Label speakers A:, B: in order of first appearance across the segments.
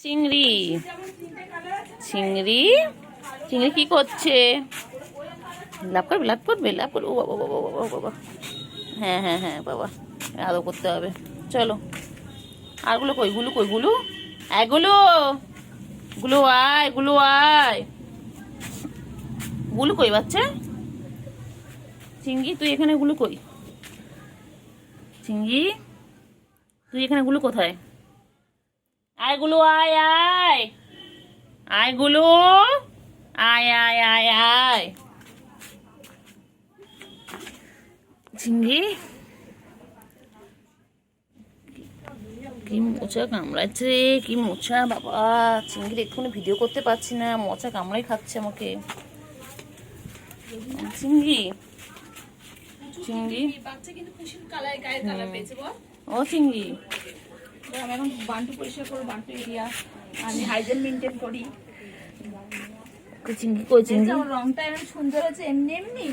A: চিংড়ি চিংড়ি চিংড়ি কি করছে? লাভ করবে লাভ করবে লাভ করবে। ও বাবা বাবা বাবা বাবা, হ্যাঁ হ্যাঁ হ্যাঁ বাবা, আদৌ করতে হবে। চলো, আরগুলো কই? গুলো কই? গুলো এগুলো, গুলো আয়, গুলো আয়, গুলো কই বাচ্চা? চিংড়ি তুই এখানে, গুলো কই? চিংড়ি তুই এখানে, গুলো কোথায়? আয় গুলো, আয় আয় আয়, গুলো আয় আয় আয় আয়। চিংড়ি কি মোচা কামড়াচ্ছে, কি মোচা বাবা! চিংড়ি এক্ষুনি ভিডিও করতে পারছি না, মোচা কামড়াই খাচ্ছে আমাকে। চিংড়ি চিংড়ি ও চিংড়ি,
B: আমি এখন বান্টু পরিষ্কার করবো, বান্টু এরিয়া আমি হাইজেন মেনটেন করি।
A: চিংড়ি কই? চিংড়ি
B: আমার রংটা এমন সুন্দর হচ্ছে, এমনি এমনি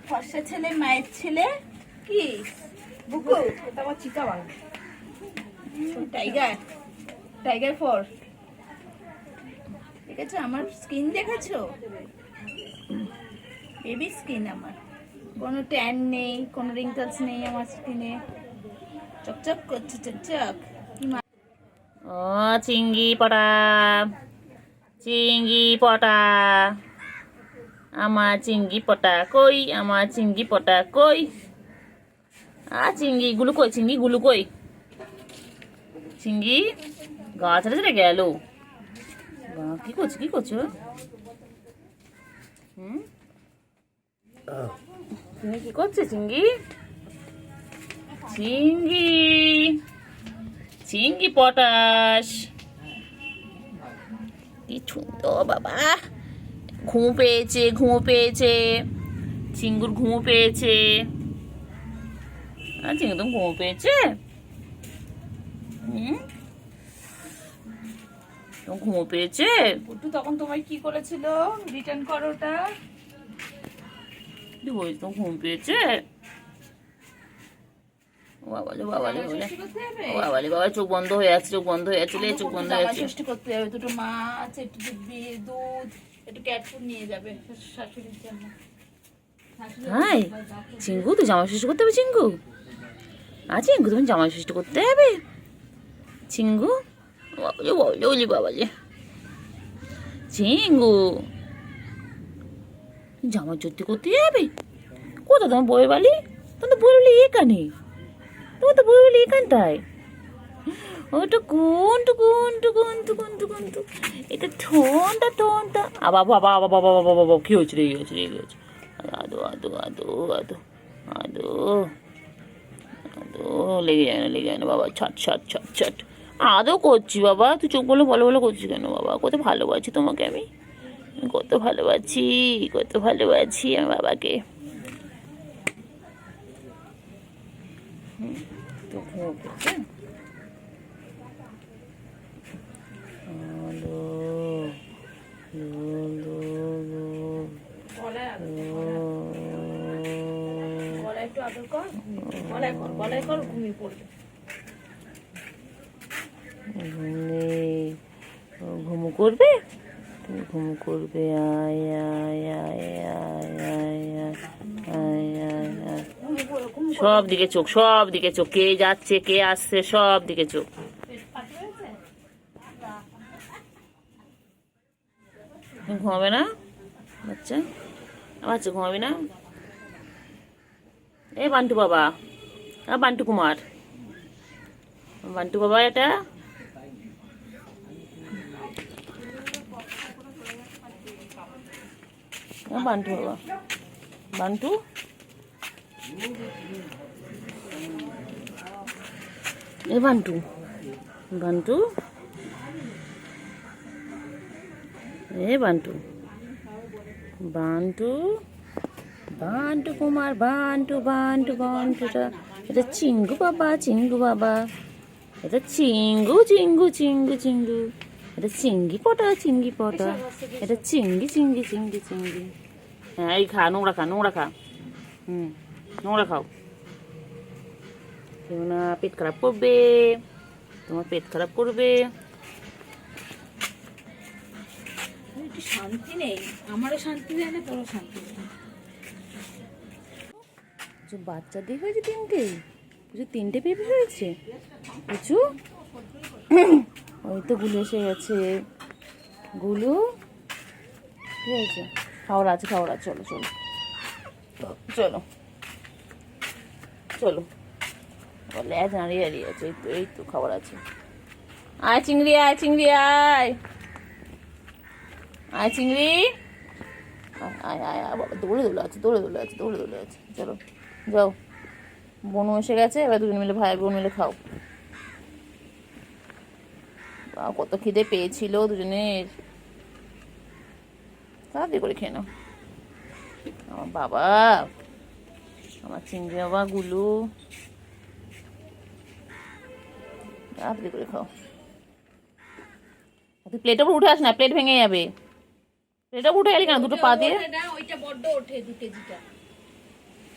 B: ফর্সা ছেলে, মায়ের ছেলে। কি বুকু? এটা আমার চিতাবাঘ, টাইগার, টাইগার ফর। দেখেছো আমার স্কিন? দেখেছো বেবি স্কিন আমার, কোনো ট্যান নেই, কোনো রিঙ্কলস নেই আমার স্কিনে, চকচক করছে চকচক।
A: ও চিংড়ি পটা, চিংড়ি পটা, আমার চিংড়ি পটা কই? আমার চিংড়ি পটা কই? চিংড়ি গুলো কই? চিংড়ি গুলো কই? চিংড়ি গা ছেড়ে ছেড়ে গেল। কি করছো? কি করছো? তুমি কি করছো চিংড়ি? চিংড়ি চিংড়ি পটাশ, কি সুন্দর বাবা! ঘুম পেয়েছে, ঘুম পেয়েছে, চিঙ্গুর ঘুম পেয়েছে। চিঙ্গু তো ঘুম পেয়েছে। ঘুম পেয়েছে।
B: গুড্ডু তখন তোমায় কি করেছিল? রিটার্ন করো ওটা।
A: তো ঘুম পেয়েছে। বাবালে বাবালে বলে, বাবালে বাবা, চোখ বন্ধ হয়ে আছে, চোখ বন্ধ হয়ে আছে, চোখ বন্ধ হয়ে আছে।
B: ষষ্ঠী করতে যাবে, দুটো মাছ, একটু দুধ, একটু ক্যাট ফুড নিয়ে যাবে শাশুড়ির জন্য।
A: হাই চিঙ্গু, তুই জামা ষষ্ঠী করতে হবে? চিঙ্গু চিঙ্গু, তুমি জামা ষষ্ঠী করতে হবে? চিঙ্গু বাবালে বাবালে বাবালে, চিঙ্গু জামা চুক্তি করতে যাবে? কোথায় তোমার বইয়ের বালি? তোমার তো বইয়ের বালি এখানে, তোমার তো বইয়ের বালি এখানটায়। ওটা কোন টুকুন টুকুন টুকুন টুকুন টু, এটা ঠোনটা ঠোনটা। বাবা বাবা বাবা বাবা বাবা বাবা, কি হয়েছে? রেগে গেছে, রেগে গেছে। আদো আদো আদো আদো আদো আদো, লেগে যায় না, লেগে যায় না বাবা। ছট ছট ছট ছট আদো করছি বাবা। তুই চোখ বলে ভালো ভালো করছিস কেন বাবা? কত ভালোবাসি তোমাকে আমি, কত ভালোবাসি, কত ভালোবাসি আমার বাবাকে। তো ঘুমো পেয়েছে।
B: একটু আদর কর, গলায় কর, গলায় কর, ঘুমিয়ে পড়বে।
A: ঘুমু করবে, তুমি ঘুমু করবে। আয় আয় আয় আয় আয় আয় আয় আয়। সব দিকে চোখ, সব দিকে চোখ, কে যাচ্ছে কে আসছে সব দিকে চোখ। ঘুমাবে না বাচ্চা? বাচ্চা ঘুমাবি না? এ বান্টু বাবা, বান্টু কুমার, বান্টু বাবা, এটা বান্টু বাবা, বান্টু এ বান্টু, বান্টু এ বান্টু, বান্টু বান্টু কুমার, বান্টু বান্টু বান্টুটা, এটা চিঙ্গু বাবা, চিঙ্গু বাবা, এটা চিঙ্গু চিঙ্গু চিঙ্গু চিঙ্গু, এটা চিঙ্গি পটা, চিঙ্গি পটা, এটা চিঙ্গি চিঙ্গি চিঙ্গি চিঙ্গি। হ্যাঁ এই খা, নোংরা খা, নোংরা খা, নোংরা খাও। কেউ না পেট খারাপ করবে, তোমার পেট খারাপ করবে।
B: শান্তি নেই, আমারও শান্তি দেয় না, তোরও শান্তি নেই।
A: বাচ্চা দিয়ে হয়েছে তিনটে, পুজো তিনটে বেবি হয়েছে পুজো। ওই তো গুলো এসে গেছে, গুলো ঠিক আছে, খাওয়ার আছে খাওয়ার আছে, চলো চলো চলো চলো, ল্যাজ দাঁড়িয়ে দাঁড়িয়ে আছে, এই তো খাবার আছে। আয় চিংড়ি, আয় চিংড়ি, আয় আয় চিংড়ি, আয় আয় আয়, বাবা দৌড়ে দৌড়ে আছে, দৌড়ে দৌড়ে আছে, দৌড়ে দৌড়ে আছে, চলো যাও। বনু এসে গেছে, এবার দুজন মিলে ভাই বোন মিলে খাও। কত খিদে পেয়েছিল দুজনের, তাড়াতাড়ি করে খেয়ে নাও। আমার বাবা, আমার চিংড়ি বাবা গুলু, তাড়াতাড়ি করে খাও। তুই প্লেটের উপর উঠে আস না, প্লেট ভেঙে যাবে। প্লেটের উপর উঠে গেলি কেন দুটো পা দিয়ে?
B: ওইটা বড্ড ওঠে 2 কেজিটা,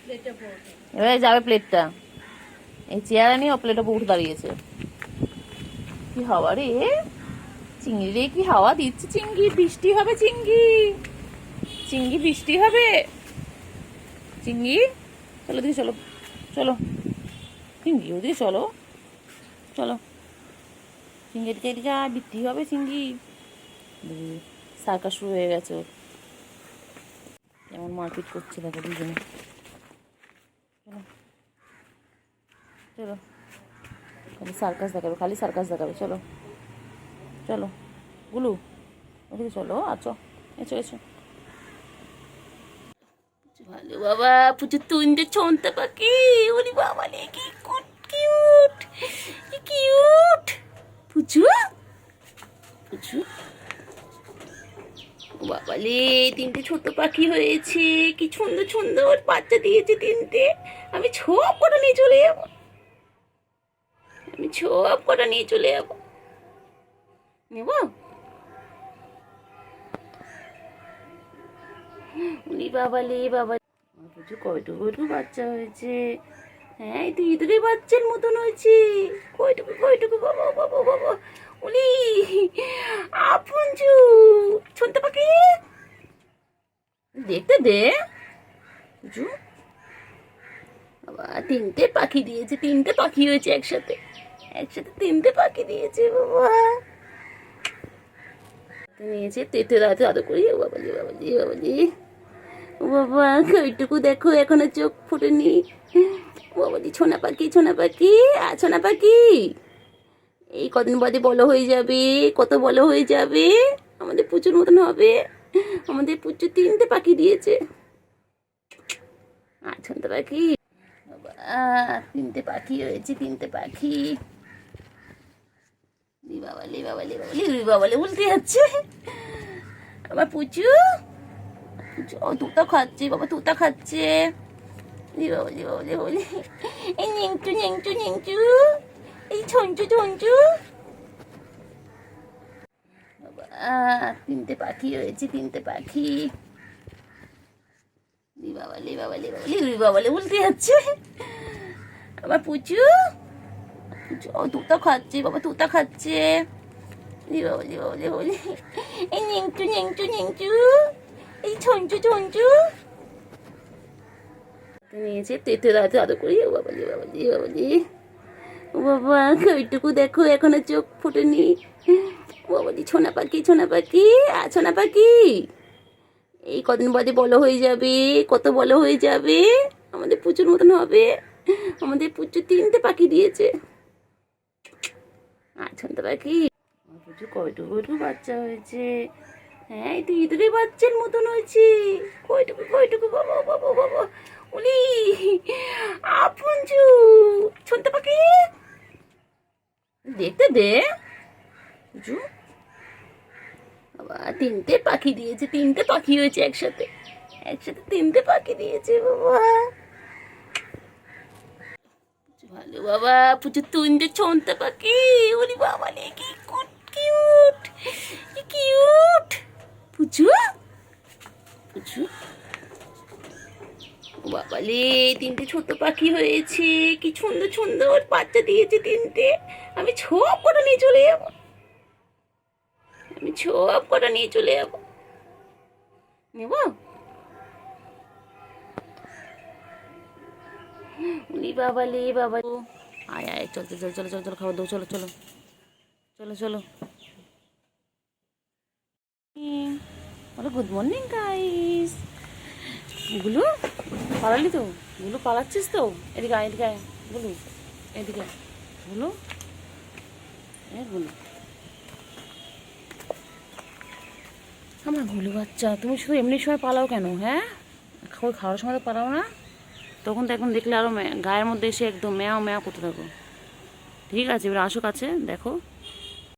B: প্লেটের উপর ওঠে।
A: এবারে যাবে প্লেটটা, এই চেয়ারে নিয়ে ও প্লেটের উপর উঠে দাঁড়িয়েছে। কি হাওয়া রে চিংড়ি রে, কি হাওয়া দিচ্ছে চিংড়ি, বৃষ্টি হবে চিংড়ি, চিংড়ি বৃষ্টি হবে চিংড়ি। চলো দিদি চলো চলো চিংড়ি, ওদিকে চলো চলো, চিংড়ি এদিকে এদিকে বৃষ্টি হবে চিংড়ি। সার্কাস শুরু হয়ে গেছে, যেমন মারপিট করছে দেখো দুজনে। চলো চলো, খালি সার্কাস দেখাবে, খালি সার্কাস দেখাবে, চলো চলো গুলু ওদিকে চলো, আছো এসো এসো। ভালো বাবা, পুজোর তিনটে ছন্তা পাখি, ওরে বাবা রে কি কিউট কিউট পুজো পুজো, বাবা রে তিনটে ছোট পাখি হয়েছে, কি সুন্দর সুন্দর বাচ্চা দিয়েছে তিনটে। আমি সব কটা নিয়ে চলে যাবো, আমি সব কটা নিয়ে চলে যাবো, নেব। উনি বাবা লে বাবা, কিছু কয়টুকু কয়টুকু বাচ্চা হয়েছে। হ্যাঁ এই তো ইঁদুরের বাচ্চার মতন হয়েছে, কয়টুকু কয়টুকু, বাবা বাবা বাবা, উনি আপনজু ছন্তা পাখি দেখতে দে বুঝু। বাবা তিনটে পাখি দিয়েছে, তিনটে পাখি হয়েছে একসাথে, একসাথে তিনটে পাখি দিয়েছে বাবা। নিয়েছে তেতে রাতে আদর করি, বাবাজি বাবাজি বাবাজি, ও বাবা ওইটুকু দেখো এখনো চোখ ফুটেনি, বাবাজি ছোনা পাখি ছোনা পাখি, ছোনা পাখি এই কদিন বাদে বড় হয়ে যাবে, কত বড় হয়ে যাবে, আমাদের প্রচুর মতন হবে। আমাদের প্রচুর তিনটে পাখি দিয়েছে, ছোনা পাখি বাবা, তিনটে পাখি হয়েছে, তিনটে পাখি। বাবালে বাবালে বাবালে বাবালে বলতে যাচ্ছে আমার পুচু, ও তুতা খাচ্ছে বাবা, তুতা খাচ্ছে, বাবালে বাবালে বলে এই নিংচু নিংচু নিংচু, এই ছঞ্চু ছঞ্চু। বাবা তিনটে পাখি হয়েছে, তিনটে পাখি। বাবালে বাবালে বাবালে বাবালে বলতে যাচ্ছে আমার পুচু, ও তুতা খাচ্ছে বাবা, তুতা খাচ্ছে, বাবালে বাবালে বলে এই নিংচু নিংচু নিংচু, এই ছঞ্চু ছঞ্চু। নিয়েছে তেতে রাতে আদর করি, বাবালি বাবালি বাবালি, ও বাবা ওইটুকু দেখো এখনো চোখ ফুটেনি, বাবালি ছোনা পাখি ছোনা পাখি, ছোনা পাখি এই কদিন বাদে বড় হয়ে যাবে, কত বড় হয়ে যাবে, আমাদের প্রচুর মতন হবে। আমাদের প্রচুর তিনটে পাখি দিয়েছে, ছোনা পাখি। প্রচুর কয়টুকু কয়টুকু বাচ্চা হয়েছে। হ্যাঁ এই তো ইঁদুরের বাচ্চার মতন হয়েছে, কয়টুকু কয়টুকু, বাবা বাবা বাবা, উনি আপনজু ছোনতা পাখি দেখতে দে বুঝু। বাবা তিনটে পাখি দিয়েছে, তিনটে পাখি হয়েছে একসাথে, একসাথে তিনটে পাখি দিয়েছে বাবা। ভালো বাবা, প্রচুর তিনটে ছোনতা পাখি, ওরে বাবা রে কি কিউট কিউট পুচু পুচু, বাবালে তিনটে ছোট পাখি হয়েছে, কি সুন্দর সুন্দর বাচ্চা দিয়েছে তিনটে। আমি সব কটা নিয়ে চলে যাবো, আমি সব কটা নিয়ে চলে যাবো। নেব? উলি বাবা লে বাবা, আয় আয়, চল চল চল চলো চলো চলো, খাবার দাও, চলো চলো চলো চলো। বলো গুড মর্নিং গাইস। গুলু পালালি তো? গুলু পালাচ্ছিস তো? এদিকে আয়, এদিকে আয় গুলু, এদিকে আয়। গুলু, গুলু আমার গুলু বাচ্চা, তুমি শুধু এমনি সময় পালাও কেন? হ্যাঁ, খাওয়ার সময় তো পালাও না? তখন তো এখন দেখলে আরো গায়ের মধ্যে এসে একদম ম্যাও ম্যাও করতে থাকো। ঠিক আছে, এবার আসো কাছে, দেখো।